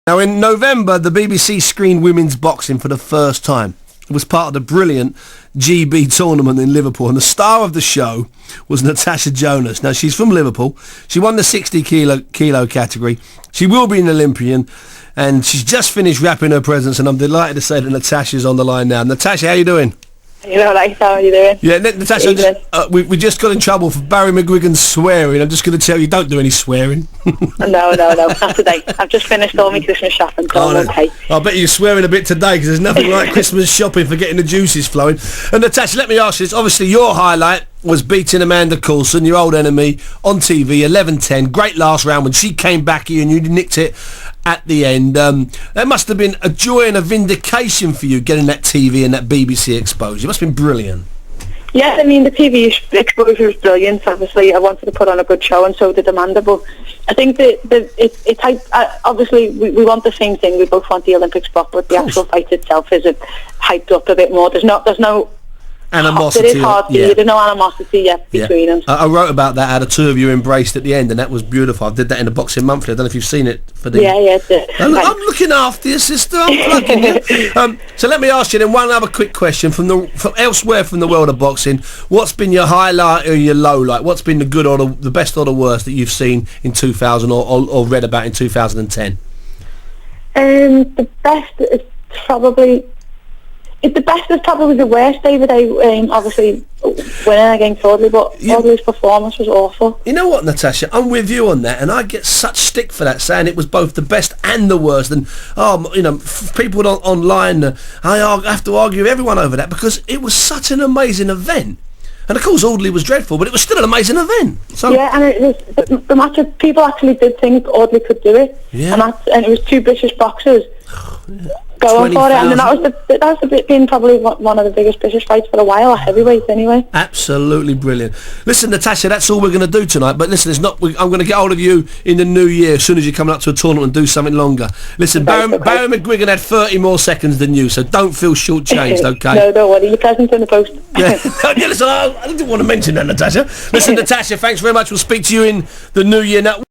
Now, in November, the BBC screened women's boxing for the first time. It was part of the brilliant GB tournament in Liverpool, and the star of the show was Natasha Jonas. Now, she's from Liverpool. She won the 60 kilo category. She will be an Olympian, and she's just finished wrapping her presents, and I'm delighted to say that Natasha's on the line now. Natasha, how you doing? You know, like, how are you doing? Yeah, Natasha, we just got in trouble for Barry McGuigan swearing. I'm just going to tell you, don't do any swearing. No, not today. I've just finished all my Christmas shopping, so I'm okay. I bet you're swearing a bit today, because there's nothing like Christmas shopping for getting the juices flowing. And Natasha, let me ask you this. Obviously, your highlight was beating Amanda Coulson, your old enemy, on TV, 11-10. Great last round when she came back here and you nicked it at the end. That must have been a joy and a vindication for you, getting that TV and that BBC exposure. It must have been brilliant. Yeah, I mean, the TV exposure was brilliant. Obviously, I wanted to put on a good show, and so did Amanda. But I think that obviously we want the same thing. We both want the Olympic spot, but the actual fight itself is hyped up a bit more. There's no animosity. It is hard to see. There's no animosity yet between us. I wrote about that, how the two of you embraced at the end, and that was beautiful. I did that in the Boxing Monthly. I don't know if you've seen it. I'm looking after you, sister. I'm plugging you. So let me ask you then one other quick question from elsewhere from the world of boxing. What's been your highlight or your low light? What's been the good or the best or the worst that you've seen in 2000 or read about in 2010? The best is probably... the best is probably the worst, David. Obviously winning against Audley, but Audley's performance was awful. You know what, Natasha? I'm with you on that, and I get such stick for that, saying it was both the best and the worst. And people online, I have to argue with everyone over that, because it was such an amazing event. And of course, Audley was dreadful, but it was still an amazing event. So yeah, and it was the match. People actually did think Audley could do it, and it was two British boxers. Going for it, and then that was been probably one of the biggest British fights for a while, at heavyweight anyway. Absolutely brilliant. Listen, Natasha, that's all we're going to do tonight, but listen, I'm going to get hold of you in the new year as soon as you come up to a tournament and do something longer. Listen, Barry McGuigan had 30 more seconds than you, so don't feel shortchanged, okay? No, don't worry, your present's in the post. Listen, I didn't want to mention that, Natasha. Listen, Natasha, thanks very much. We'll speak to you in the new year. Now,